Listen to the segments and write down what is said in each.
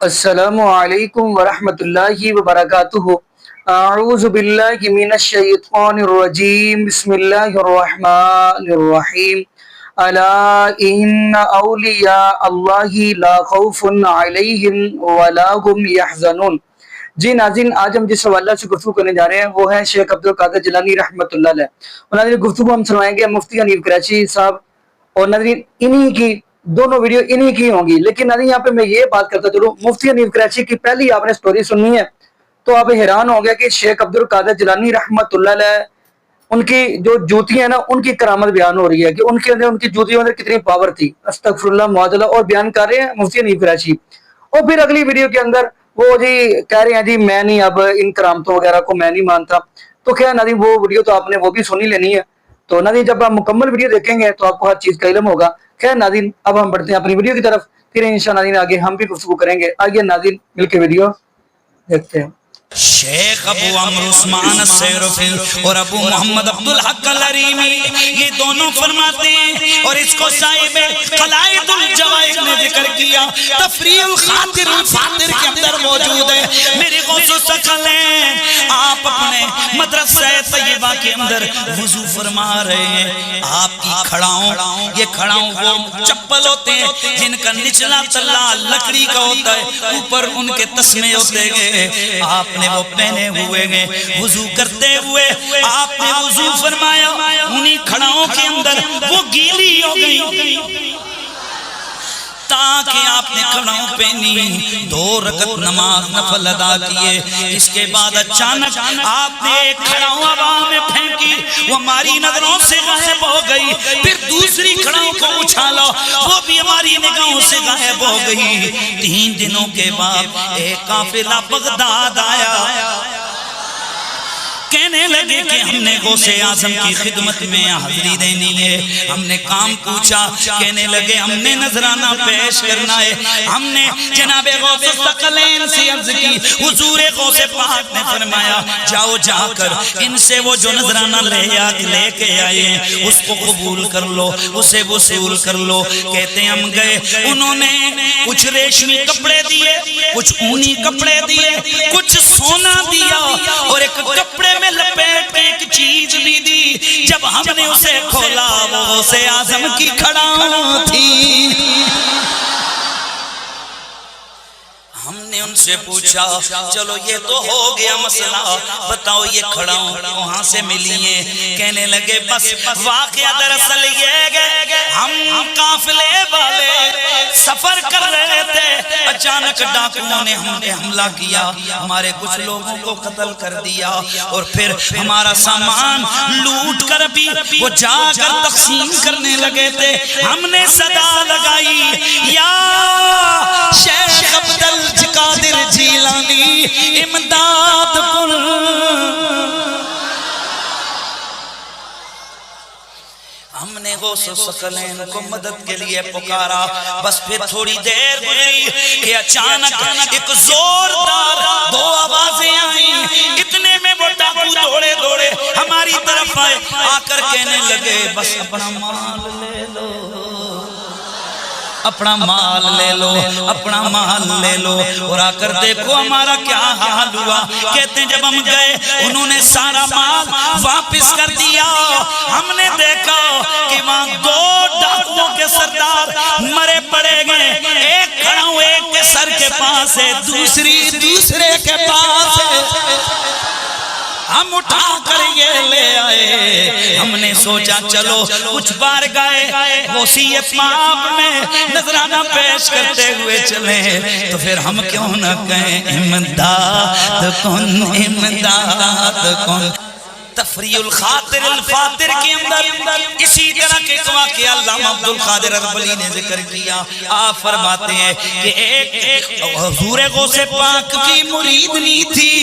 السلام علیکم ورحمۃ اللہ وبرکاتہ۔ اعوذ باللہ من الشیطان الرجیم، بسم اللہ الرحمن الرحیم۔ الا ان اولیاء اللہ لا خوف علیہم ولا هم یحزنون۔ جی ناظرین، آج ہم جس حوالہ سے گفتگو کرنے جا رہے ہیں وہ ہے شیخ عبدالقادر جیلانی رحمۃ اللہ علیہ۔ اور ناظرین، گفتگو ہم سنوائیں گے مفتی حنیف کراچی صاحب، اور ناظرین انہی کی دونوں ویڈیو انہی کی ہوں گی۔ لیکن ناظرین یہاں پہ میں یہ بات کرتا چلوں، مفتی حنیف کراچی کی پہلی آپ نے سٹوری سننی ہے تو آپ حیران ہو گیا کہ شیخ عبدالقادر جیلانی رحمۃ اللہ علیہ ان کی جو جوتیاں ہیں نا ان کی کرامت بیان ہو رہی ہے کہ ان کے اندر، ان کی جوتیوں کے اندر کتنی پاور تھی۔ استغفر اللہ معاذ اللہ، اور بیان کر رہے ہیں مفتی حنیف کراچی۔ اور پھر اگلی ویڈیو کے اندر وہ جی کہہ رہے ہیں جی میں نہیں اب ان کرامتوں وغیرہ کو میں نہیں مانتا۔ تو خیر ناظرین وہ ویڈیو تو آپ نے وہ بھی سنی لینی ہے، تو ناظرین جب آپ مکمل ویڈیو دیکھیں گے تو آپ کو ہر چیز کا علم ہوگا۔ خیر ناظرین اب ہم بڑھتے ہیں اپنی ویڈیو کی طرف، پھر انشاءاللہ ناظرین آگے ہم بھی گفتگو کریں گے۔ آئیے ناظرین مل کے ویڈیو دیکھتے ہیں۔ شیخ ابو عمرو عثمان السیرفی اور ابو محمد عبدالحق الحریمی یہ دونوں فرماتے ہیں، اور اس کو صاحب قلائد الجوائز نے ذکر کیا، تفریح الخاطر الفاطر کے اندر موجود ہے۔ میرے غوث الثقلین آپ اپنے مدرسہ طیبہ کے اندر وضو فرما رہے ہیں، آپ کی کھڑاؤں، یہ کھڑاؤں وہ چپل ہوتے ہیں جن کا نچلا تلا لکڑی کا ہوتا ہے، اوپر ان کے تسمے ہوتے گئے، آپ نے وہ پہنے ہوئے گئے۔ وضو کرتے ہوئے آپ نے وضو فرمایا، انہی کھڑاؤں کے اندر وہ گیلی ہو گئی تاکہ آپ نے کھڑاؤں پہنی، 2 رکعت نماز نفل ادا کیے۔ اس کے بعد اچانک آپ نے ایک کھڑاؤں ہوا میں پھینکی، وہ ہماری نظروں سے غائب ہو گئی۔ پھر دوسری کھڑاؤں کو اچھالا، وہ بھی ہماری نگاہوں سے غائب ہو گئی۔ 3 دنوں کے بعد ایک قافلہ بغداد آیا، کہنے لگے کہ ہم نے غوث اعظم کی خدمت میں حاضری دینی ہے۔ ہم نے کام پوچھا، کہنے لگے ہم نے نذرانہ پیش کرنا ہے۔ ہم نے جناب غوث الثقلین سے عرض کی، حضور غوث پاک نے فرمایا جاؤ جا کر ان سے وہ جو نذرانہ لے کے آئے ہیں اس کو قبول کر لو، اسے وصول کر لو۔ کہتے ہیں ہم گئے، انہوں نے کچھ ریشمی کپڑے دیے، کچھ اونی کپڑے دیے، کچھ سونا دیا، اور ایک کپڑے میں لپیٹ کے ایک چیز بھی دی۔ جب ہم نے اسے کھولا وہ غوث اعظم کی کھڑاؤں تھی۔ ہم نے ان سے پوچھا چلو یہ تو ہو گیا مسئلہ، بتاؤ یہ کھڑاؤں کہاں سے ملی ہیں؟ کہنے لگے بس واقعہ دراصل یہ ہے، ہم قافلے والے سفر کر رہے تھے، اچانک ڈاکوؤں نے ہم نے حملہ کیا، ہمارے کچھ لوگوں کو قتل کر دیا، اور پھر ہمارا سامان لوٹ کر بھی وہ جا کر تقسیم کرنے لگے تھے۔ ہم نے صدا لگائی یا شیخ عبدالقادر جیلانی امداد کن۔ ہم نے غوث الثقلین کو مدد کے لیے پکارا، بس پھر تھوڑی دیر گزری کہ اچانک ایک زوردار 2 آوازیں آئیں۔ اتنے میں وہ ڈاکو دوڑے دوڑے ہماری طرف آئے، آ کر کہنے لگے بس اپنا مال لے لو، اپنا مال لے لو، اپنا مال لے لو۔ اور آ کر دیکھو ہمارا کیا حال ہوا۔ کہتے ہیں جب ہم گئے انہوں نے سارا مال واپس کر دیا۔ ہم نے دیکھا کہ وہاں 2 ڈاکوؤں کے سردار مرے پڑے گئے، ایک کھڑاؤں ایک کے سر کے پاس ہے، دوسرے کے پاس ہے۔ ہم اٹھا کر یہ لے آئے۔ ہم نے سوچا چلو کچھ بار گئے غوثی پاک میں نذرانہ پیش کرتے ہوئے چلیں، تو پھر ہم کیوں نہ کہیں امداد کن، امداد کن۔ تفریح الخاطر الفاطر کے اندر اسی طرح کے واقعہ علامہ عبدالقادر اربلی نے ذکر کیا۔ آپ فرماتے ہیں کہ ایک حضور غوث پاک کی مریدنی تھی،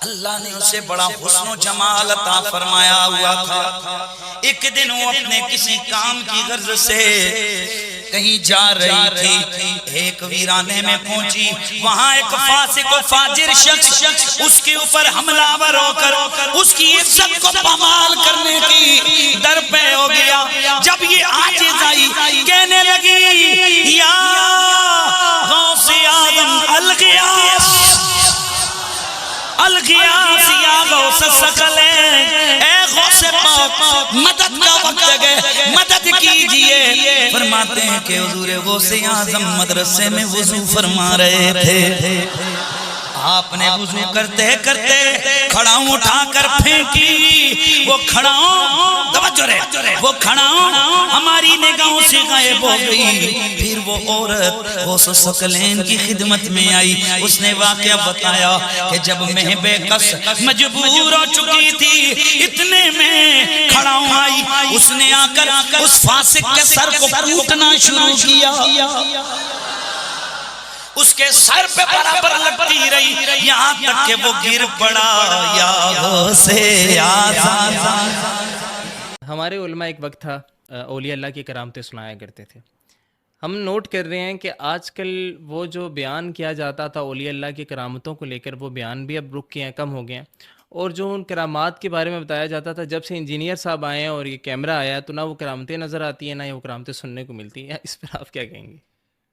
اللہ نے اسے بڑا حسن و جمال عطا فرمایا ہوا تھا۔ ایک دن وہ اپنے کسی کام کی غرض سے کہیں جا رہی تھی، ایک ویرانے میں پہنچی، وہاں ایک فاسق و فاجر شخص اس کے اوپر حملہ آور ہو کر اس کی عزت کو پامال کرنے کی در پہ ہو گیا۔ جب یہ عاجز آئی کہنے لگی یا مدد کا وقت ہے، مدد کیجئے۔ فرماتے ہیں کہ حضور غوث اعظم مدرسے میں وضو فرما رہے تھے، آپ نے وضو کرتے کرتے کھڑاؤں اٹھا کر پھینکی، وہ کھڑاؤں توجہ رہے، وہ کھڑاؤں ہماری نگاہوں سے غائب ہو گئی۔ پھر وہ عورت غوث ثقلین کی خدمت میں آئی، اس نے واقعہ بتایا کہ جب میں بے کس مجبور ہو چکی تھی، اتنے میں کھڑاؤں آئی، اس نے آ کر اس فاسق کے سر کو کوٹنا شروع کیا، اس کے سر پہ برابر لگتی رہی یہاں تک کہ وہ گر پڑا۔ یا غوث اعظم۔ ہمارے علماء ایک وقت تھا اولیاء اللہ کی کرامتیں سنایا کرتے تھے۔ ہم نوٹ کر رہے ہیں کہ آج کل وہ جو بیان کیا جاتا تھا اولیاء اللہ کی کرامتوں کو لے کر، وہ بیان بھی اب رک کے ہیں، کم ہو گئے ہیں، اور جو ان کرامات کے بارے میں بتایا جاتا تھا، جب سے انجینئر صاحب آئے ہیں اور یہ کیمرہ آیا تو نہ وہ کرامتیں نظر آتی ہیں، نہ یہ وہ کرامتیں سننے کو ملتی ہیں۔ اس پر آپ کیا کہیں گے؟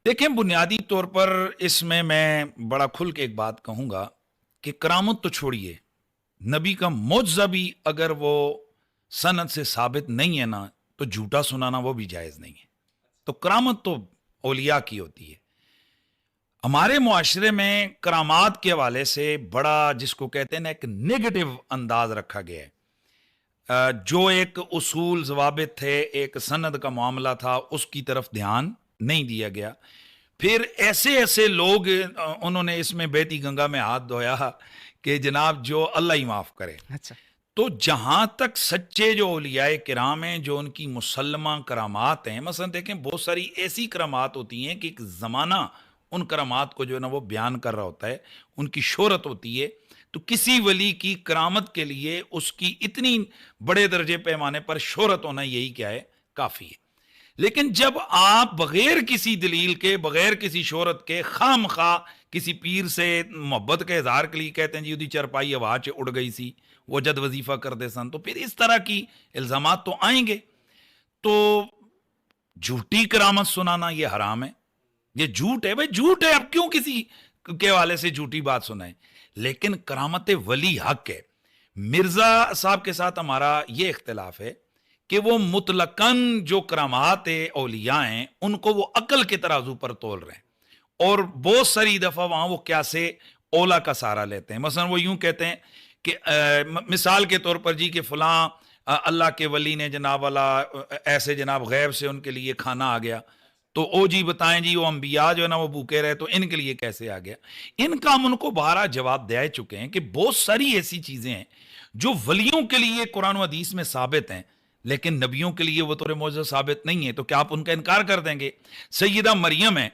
دیکھیں، بنیادی طور پر اس میں بڑا کھل کے ایک بات کہوں گا کہ کرامت تو چھوڑیے، نبی کا معجزہ بھی اگر وہ سند سے ثابت نہیں ہے نا، تو جھوٹا سنانا وہ بھی جائز نہیں ہے۔ تو کرامت تو اولیاء کی ہوتی ہے۔ ہمارے معاشرے میں کرامات کے حوالے سے بڑا، جس کو کہتے ہیں نا، ایک نیگیٹو انداز رکھا گیا ہے۔ جو ایک اصول ضوابط تھے، ایک سند کا معاملہ تھا، اس کی طرف دھیان نہیں دیا گیا۔ پھر ایسے لوگ، انہوں نے اس میں بیتی گنگا میں ہاتھ دھویا کہ جناب جو اللہ ہی معاف کرے۔ اچھا، تو جہاں تک سچے جو اولیاء کرام ہیں، جو ان کی مسلمہ کرامات ہیں، مثلا دیکھیں بہت ساری ایسی کرامات ہوتی ہیں کہ ایک زمانہ ان کرامات کو جو ہے نا وہ بیان کر رہا ہوتا ہے، ان کی شہرت ہوتی ہے۔ تو کسی ولی کی کرامت کے لیے اس کی اتنی بڑے درجے پیمانے پر شہرت ہونا یہی کیا ہے، کافی ہے۔ لیکن جب آپ بغیر کسی دلیل کے، بغیر کسی شہرت کے، خام خواہ کسی پیر سے محبت کے اظہار کے لیے کہتے ہیں جی ادھی چرپائی ہوا چ اڑ گئی سی، وہ جد وظیفہ کرتے سن، تو پھر اس طرح کی الزامات تو آئیں گے۔ تو جھوٹی کرامت سنانا یہ حرام ہے، یہ جھوٹ ہے۔ بھائی جھوٹ ہے، اب کیوں کسی کے حوالے سے جھوٹی بات سنائیں؟ لیکن کرامت ولی حق ہے۔ مرزا صاحب کے ساتھ ہمارا یہ اختلاف ہے کہ وہ مطلقاً جو کرامات اولیاء ہیں ان کو وہ عقل کے ترازو پر تول رہے ہیں، اور بہت ساری دفعہ وہاں وہ قیاسِ اولیٰ کا سہارا لیتے ہیں۔ مثلا وہ یوں کہتے ہیں کہ مثال کے طور پر جی کہ فلاں اللہ کے ولی نے جناب والا ایسے جناب غیب سے ان کے لیے کھانا آ گیا، تو او جی بتائیں جی وہ انبیاء جو ہے نا وہ بھوکے رہے تو ان کے لیے کیسے آ گیا؟ ان کا ہم ان کو بارہ جواب دے چکے ہیں کہ بہت ساری ایسی چیزیں ہیں جو ولیوں کے لیے قرآن و حدیث میں ثابت ہیں، لیکن نبیوں کے لیے وہ طور معجزہ ثابت نہیں ہے۔ تو کیا آپ ان کا انکار کر دیں گے؟ سیدہ مریم ہے،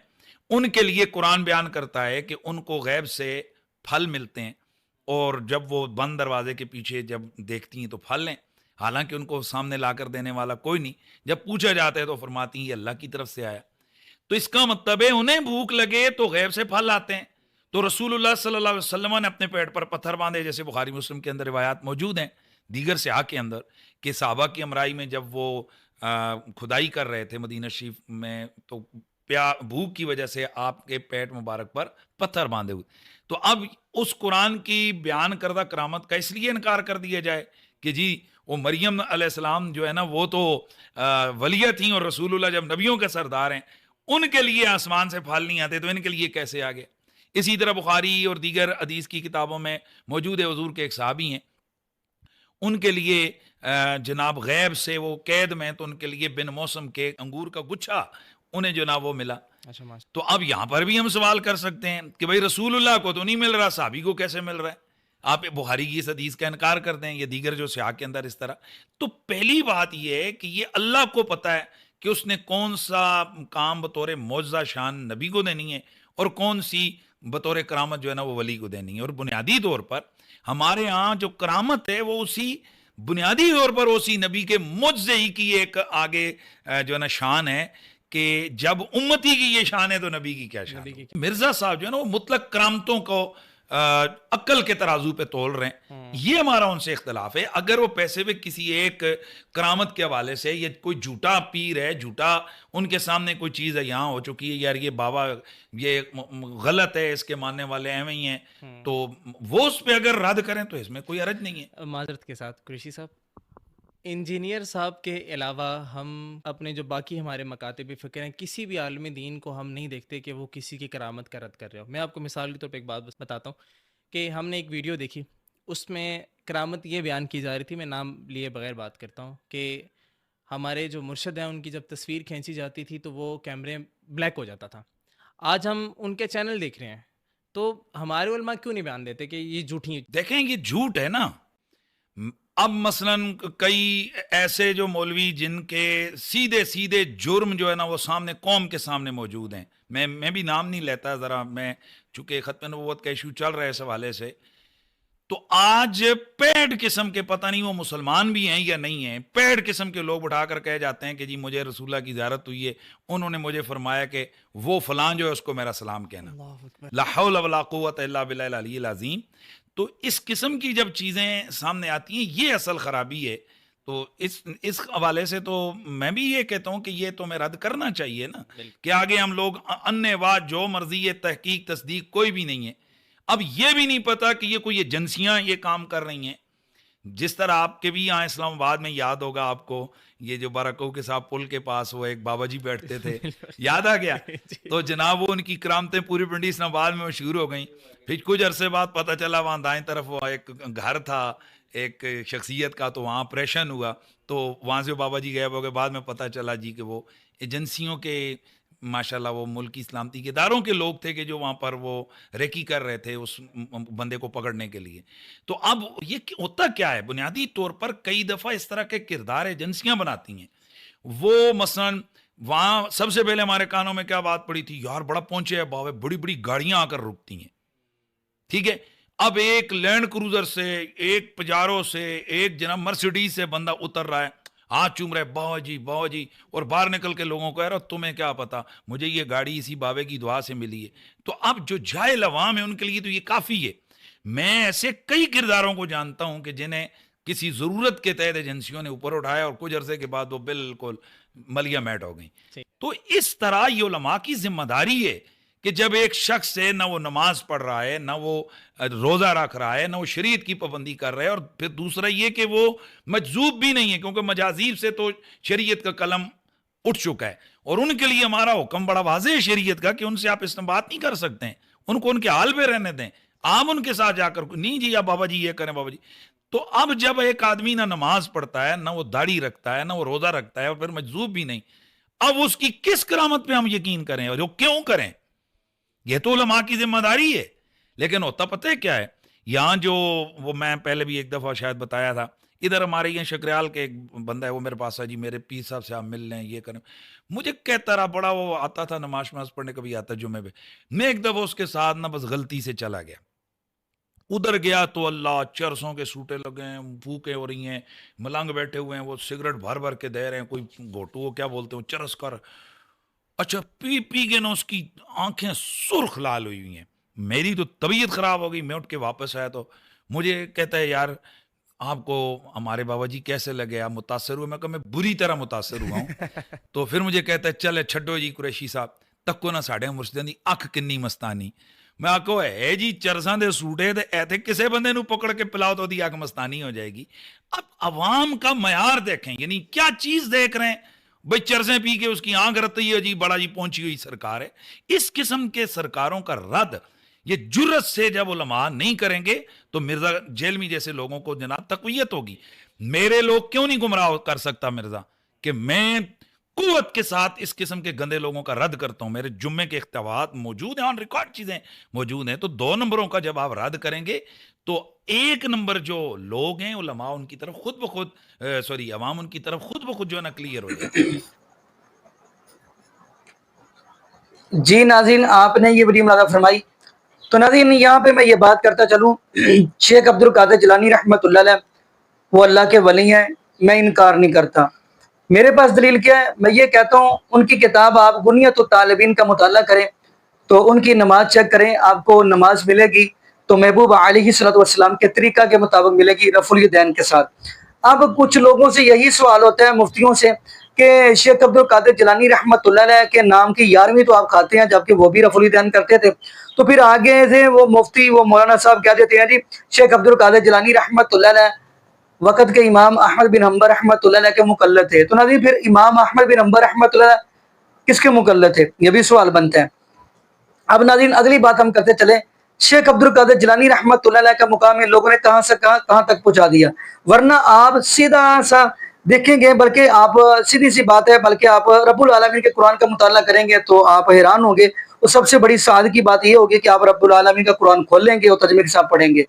ان کے لیے قرآن بیان کرتا ہے کہ ان کو غیب سے پھل ملتے ہیں، اور جب وہ بند دروازے کے پیچھے جب دیکھتی ہیں تو پھل لیں، حالانکہ ان کو سامنے لا کر دینے والا کوئی نہیں۔ جب پوچھا جاتا ہے تو فرماتی ہیں یہ اللہ کی طرف سے آیا۔ تو اس کا مطلب ہے انہیں بھوک لگے تو غیب سے پھل آتے ہیں۔ تو رسول اللہ صلی اللہ علیہ وسلم نے اپنے پیٹ پر پتھر باندھے، جیسے بخاری مسلم کے اندر روایات موجود ہیں، دیگر سیاح کے اندر، کہ صحابہ کی امرائی میں جب وہ کھدائی کر رہے تھے مدینہ شریف میں، تو بھوک کی وجہ سے آپ کے پیٹ مبارک پر پتھر باندھے ہوئے۔ تو اب اس قرآن کی بیان کردہ کرامت کا اس لیے انکار کر دیا جائے کہ جی وہ مریم علیہ السلام جو ہے نا وہ تو ولیہ تھیں، اور رسول اللہ جب نبیوں کے سردار ہیں ان کے لیے آسمان سے پھل نہیں آتے، تو ان کے لیے کیسے آ گئے؟ اسی طرح بخاری اور دیگر حدیث کی کتابوں میں موجود ہے، حضور کے ایک صحابی ہیں، ان کے لیے جناب غیب سے وہ قید میں، تو ان کے لیے بن موسم کے انگور کا گچھا انہیں جناب وہ ملا۔ تو اب یہاں پر بھی ہم سوال کر سکتے ہیں کہ بھائی رسول اللہ کو تو نہیں مل رہا، صحابی کو کیسے مل رہا ہے؟ آپ بخاری کی اس حدیث کا انکار کر دیں، یا دیگر جو سیاق کے اندر اس طرح۔ تو پہلی بات یہ ہے کہ یہ اللہ کو پتہ ہے کہ اس نے کون سا کام بطور معجزہ شان نبی کو دینی ہے، اور کون سی بطور کرامت جو ہے نا وہ ولی کو دینی ہے۔ اور بنیادی طور پر ہمارے ہاں جو کرامت ہے وہ اسی بنیادی طور پر اسی نبی کے معجزے ہی کی ایک آگے جو ہے نا شان ہے، کہ جب امتی کی یہ شان ہے تو نبی کی کیا شان ہے؟ مرزا صاحب جو ہے نا وہ مطلق کرامتوں کو عقل کے ترازو پہ تول رہے ہیں، یہ ہمارا ان سے اختلاف ہے۔ اگر وہ پیسے پہ کسی ایک کرامت کے حوالے سے، یا کوئی جھوٹا پیر ہے، جھوٹا ان کے سامنے کوئی چیز ہے یہاں ہو چکی ہے، یار یہ بابا یہ غلط ہے، اس کے ماننے والے ایویں ہی ہیں، تو وہ اس پہ اگر رد کریں تو اس میں کوئی حرج نہیں ہے۔ معذرت کے ساتھ قریشی صاحب، انجینئر صاحب کے علاوہ ہم اپنے جو باقی ہمارے مکاتب فکر ہیں کسی بھی عالم دین کو ہم نہیں دیکھتے کہ وہ کسی کی کرامت کا رد کر رہے ہو. میں آپ کو مثال کے طور پہ ایک بات بتاتا ہوں کہ ہم نے ایک ویڈیو دیکھی, اس میں کرامت یہ بیان کی جا رہی تھی, میں نام لیے بغیر بات کرتا ہوں, کہ ہمارے جو مرشد ہیں ان کی جب تصویر کھینچی جاتی تھی تو وہ کیمرے بلیک ہو جاتا تھا. آج ہم ان کے چینل دیکھ رہے ہیں تو ہمارے علماء کیوں نہیں بیان دیتے کہ یہ جھوٹی. دیکھیں یہ جھوٹ ہے نا. اب مثلا کئی ایسے جو مولوی جن کے سیدھے سیدھے جرم جو ہے نا وہ سامنے قوم کے سامنے موجود ہیں, میں بھی نام نہیں لیتا, ذرا میں چونکہ ختم نبوت کا ایشو چل رہا ہے اس حوالے سے, تو آج پیڑ قسم کے, پتہ نہیں وہ مسلمان بھی ہیں یا نہیں ہیں, پیڑ قسم کے لوگ اٹھا کر کہہ جاتے ہیں کہ جی مجھے رسول اللہ کی زیارت ہوئی ہے, انہوں نے مجھے فرمایا کہ وہ فلاں جو ہے اس کو میرا سلام کہنا. لا حول ولا قوت الا باللہ العلی العظیم. تو اس قسم کی جب چیزیں سامنے آتی ہیں یہ اصل خرابی ہے. تو اس حوالے سے تو میں بھی یہ کہتا ہوں کہ یہ تو میں رد کرنا چاہیے نا, کہ آگے ہم لوگ انواع جو مرضی ہے, تحقیق تصدیق کوئی بھی نہیں ہے. اب یہ بھی نہیں پتا کہ یہ کوئی ایجنسیاں یہ کام کر رہی ہیں. جس طرح آپ کے بھی یہاں اسلام آباد میں یاد ہوگا آپ کو, یہ جو بارکو کے صاحب پل کے پاس وہ ایک بابا جی بیٹھتے تھے, یاد آ گیا, تو جناب وہ ان کی کرامتیں پوری پنڈی اسلام آباد میں مشہور ہو گئیں. پھر کچھ عرصے بعد پتہ چلا وہاں دائیں طرف وہ ایک گھر تھا ایک شخصیت کا, تو وہاں آپریشن ہوا, تو وہاں سے بابا جی گئے ہو گئے. بعد میں پتہ چلا جی کہ وہ ایجنسیوں کے ماشاءاللہ وہ ملکی اسلامتی کے اداروں کے لوگ تھے کہ جو وہاں پر وہ ریکی کر رہے تھے اس بندے کو پکڑنے کے لیے. تو اب یہ ہوتا کیا ہے, بنیادی طور پر کئی دفعہ اس طرح کے کردار ایجنسیاں بناتی ہیں. وہ مثلا وہاں سب سے پہلے ہمارے کانوں میں کیا بات پڑی تھی, یار بڑا پہنچے ہے باوے, بڑی بڑی گاڑیاں آ کر رکتی ہیں, ٹھیک ہے. اب ایک لینڈ کروزر سے, ایک پجارو سے, ایک جناب مرسیڈیز سے بندہ اتر رہا ہے, ہاتھ چوم رہے باوا جی, اور باہر نکل کے لوگوں کو کہہ رہا تمہیں کیا پتا, مجھے یہ گاڑی اسی بابے کی دعا سے ملی ہے. تو اب جو جاہل عوام ہے ان کے لیے تو یہ کافی ہے. میں ایسے کئی کرداروں کو جانتا ہوں کہ جنہیں کسی ضرورت کے تحت ایجنسیوں نے اوپر اٹھایا اور کچھ عرصے کے بعد وہ بالکل ملیا میٹ ہو گئیں. تو اس طرح یہ علماء کی ذمہ داری ہے کہ جب ایک شخص ہے, نہ وہ نماز پڑھ رہا ہے, نہ وہ روزہ رکھ رہا ہے, نہ وہ شریعت کی پابندی کر رہا ہے, اور پھر دوسرا یہ کہ وہ مجذوب بھی نہیں ہے, کیونکہ مجاذیب سے تو شریعت کا قلم اٹھ چکا ہے, اور ان کے لیے ہمارا حکم بڑا واضح ہے شریعت کا کہ ان سے آپ استنباط نہیں کر سکتے ہیں, ان کو ان کے حال پہ رہنے دیں. آپ ان کے ساتھ جا کر نہیں جی آپ بابا جی یہ کریں بابا جی. تو اب جب ایک آدمی نہ نماز پڑھتا ہے, نہ وہ داڑھی رکھتا ہے, نہ وہ روزہ رکھتا ہے, اور پھر مجذوب بھی نہیں, اب اس کی کس کرامت پہ ہم یقین کریں, اور جو کیوں کریں؟ یہ تو علماء کی ذمہ داری ہے. لیکن ہوتا پتہ ہے کیا ہے, یہاں جو وہ میں پہلے بھی ایک دفعہ شاید بتایا تھا, ادھر ہمارے یہاں شکریال کے ایک بندہ ہے, وہ میرے پاس ہے جی میرے پیر صاحب سے آپ مل لیں, یہ کریں. مجھے کہتا رہا, بڑا وہ آتا تھا نماز پڑھنے, کبھی آتا جمعے پہ. میں ایک دفعہ اس کے ساتھ نہ بس غلطی سے چلا گیا, ادھر گیا تو اللہ چرسوں کے سوٹے لگے ہیں, پھوکیں ہو رہی ہیں, ملنگ بیٹھے ہوئے ہیں, وہ سگریٹ بھر بھر کے دے رہے ہیں, کوئی گھوٹو وہ کیا بولتے ہیں چرس کر, اچھا پی پی کے نا اس کی آنکھیں سرخ لال ہوئی ہوئی ہیں. میری تو طبیعت خراب ہو گئی. میں اٹھ کے واپس آیا تو مجھے کہتا ہے یار آپ کو ہمارے بابا جی کیسے لگے, آپ متاثر ہوئے؟ میں کہا میں بری طرح متاثر ہوا ہوں. تو پھر مجھے کہتا ہے چلے چھڈو جی قریشی صاحب, تکو نہ ساڑے مرشداں دی اکھ کنی مستانی. میں آکو ہے جی چرساں دے سوٹے تے ایتھے کسے بندے نو پکڑ کے پلاؤ تو دی اکھ مستانی ہو جائے گی. اب عوام کا معیار دیکھیں, یعنی کیا چیز دیکھ رہے ہیں بھئی, چرسیں پی کے اس کی آنکھ رتی ہے جی بڑا جی پہنچی ہوئی سرکار ہے. اس قسم کے سرکاروں کا رد یہ جرت سے جب علماء نہیں کریں گے تو مرزا جیلمی جیسے لوگوں کو جناب تقویت ہوگی. میرے لوگ کیوں نہیں گمراہ کر سکتا مرزا, کہ میں قوت کے ساتھ اس قسم کے گندے لوگوں کا رد کرتا ہوں. میرے جمعے کے اختبارات موجود ہیں, آن ریکارڈ چیزیں موجود ہیں. تو 2 نمبروں کا جب آپ رد کریں گے تو 1 نمبر جو لوگ ہیں علماء ان کی طرف خود بخود عوام ان کی طرف خود بخود جو ہے نا کلیئر ہو جائے. جی ناظرین, آپ نے یہ بڑی ملاحظہ فرمائی. تو ناظرین یہاں پہ میں یہ بات کرتا چلوں, شیخ عبد القادر جیلانی رحمۃ اللہ علیہ وہ اللہ کے ولی ہیں, میں انکار نہیں کرتا. میرے پاس دلیل کیا ہے؟ میں یہ کہتا ہوں ان کی کتاب آپ غنیۃ الطالبین کا مطالعہ کریں تو ان کی نماز چیک کریں, آپ کو نماز ملے گی تو محبوب علیہ الصلوۃ والسلام کے طریقہ کے مطابق ملے گی, رفع الیدین کے ساتھ. اب کچھ لوگوں سے یہی سوال ہوتا ہے, مفتیوں سے, کہ شیخ عبد القادر جیلانی رحمۃ اللہ علیہ کے نام کی 11ویں تو آپ کھاتے ہیں جبکہ وہ بھی رفع الیدین کرتے تھے. تو پھر آگے سے وہ مفتی وہ مولانا صاحب کہہ دیتے ہیں جی شیخ عبد القادر جیلانی رحمۃ اللہ علیہ وقت کے امام احمد بن حنبل رحمۃ اللہ علیہ کے مقلد تھے، تو ناظرین پھر امام احمد بن حنبل رحمۃ اللہ علیہ کس کے مقلد تھے؟ یہ بھی سوال بنتا ہے۔ اب ناظرین اگلی بات ہم کرتے چلیں، شیخ عبد القادر جیلانی رحمۃ اللہ علیہ کا مقام ان لوگوں نے کہاں سے کہاں تک پہنچا دیا، ورنہ آپ سیدھا سا دیکھیں گے، بلکہ آپ سیدھی سی بات ہے، بلکہ آپ رب العالمین کے قرآن کا مطالعہ کریں گے تو آپ حیران ہوں گے، اور سب سے بڑی سعادت کی بات یہ ہوگی کہ آپ رب العالمین کا قرآن کھول لیں گے اور ترجمے کے ساتھ پڑھیں گے،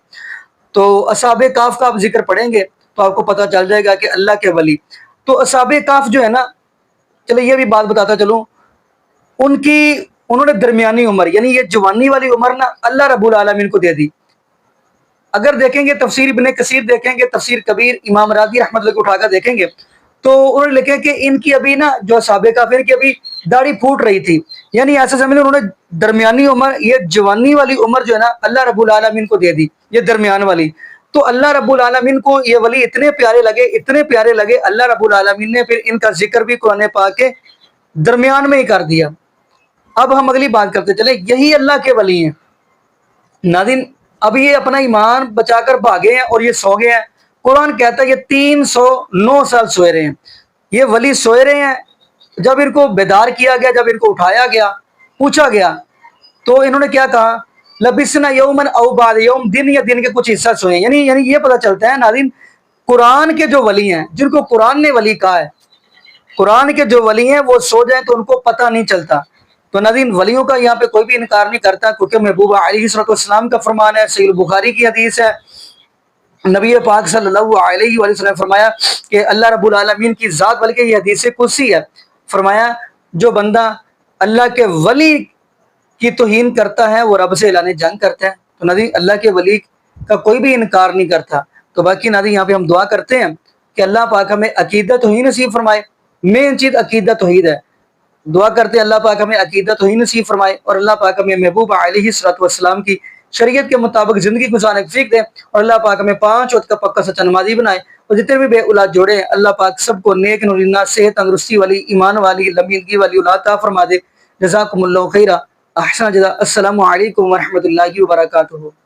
تو اصحاب کہف کا آپ ذکر پڑھیں گے تو آپ کو پتہ چل جائے گا کہ اللہ کے ولی، تو اصحاب کہف جو ہے نا، چلے یہ بھی بات بتاتا چلوں، انہوں نے درمیانی عمر، یعنی یہ جوانی والی عمر نا اللہ رب العالمین کو دے دی۔ اگر دیکھیں گے تفسیر ابن کثیر دیکھیں گے، تفسیر کبیر امام راضی رحمۃ اللہ کو اٹھا کر دیکھیں گے تو انہوں نے لکھا کہ ان کی ابھی نا جو اصحاب کہف کی ابھی داڑھی پھوٹ رہی تھی، یعنی ایسا سمجھ انہوں نے درمیانی عمر، یہ جوانی والی عمر جو ہے نا اللہ رب العالمین کو دے دی، یہ درمیان والی، تو اللہ رب العالمین کو یہ ولی اتنے پیارے لگے، اللہ رب العالمین نے پھر ان کا ذکر بھی قرآن پاک کے درمیان میں ہی کر دیا۔ اب ہم اگلی بات کرتے چلے، یہی اللہ کے ولی ہیں ناظرین، اب یہ اپنا ایمان بچا کر بھاگے ہیں اور یہ سو گئے ہیں، قرآن کہتا ہے یہ 309 سال سوئے رہے ہیں، یہ ولی سوئے رہے ہیں، جب ان کو بیدار کیا گیا، جب ان کو اٹھایا گیا، پوچھا گیا تو انہوں نے کیا کہا، لبسنا یومن او بعد یوم، دن یا دن کے کچھ حصہ سوئے، یعنی یہ پتہ چلتا ہے ناظرین قرآن کے جو ولی ہیں، جن کو قرآن نے ولی کہا ہے، قرآن کے جو ولی ہیں وہ سو جائیں تو ان کو پتہ نہیں چلتا۔ تو ناظرین ولیوں کا یہاں پہ کوئی بھی انکار نہیں کرتا، کیونکہ محبوب علیہ الصلوۃ والسلام کا فرمان ہے، صحیح البخاری کی حدیث ہے، نبی پاک صلی اللہ علیہ وآلہ وسلم نے فرمایا کہ اللہ رب العالمین کی ذات، بلکہ یہ حدیث قدسی ہے، فرمایا جو بندہ اللہ کے ولی کی توہین کرتا ہے وہ رب سے اعلان جنگ کرتا ہے۔ تو ناظرین اللہ کے ولی کا کوئی بھی انکار نہیں کرتا۔ تو باقی ناظرین یہاں پہ ہم دعا کرتے ہیں کہ اللہ پاک ہمیں عقیدہ توحید نصیب فرمائے، مین چیز عقیدہ توحید ہے، دعا کرتے ہیں اللہ پاک ہمیں عقیدہ توحید نصیب فرمائے، اور اللہ پاک ہمیں محبوب علیہ الصلوۃ والسلام کی شریعت کے مطابق زندگی گزارنے کی توفیق دے، اور اللہ پاک ہمیں 5 وقت کا پکا سچا نمازی بنائے، اور جتنے بھی بے اولاد جوڑے ہیں اللہ پاک سب کو نیک نورینہ، صحت، تندرستی والی، ایمان والی، لمبی زندگی والی اولاد عطا فرما دے۔ جزاکم اللہ خیرہ، احسن جزا۔ السلام علیکم ورحمۃ اللہ وبرکاتہ۔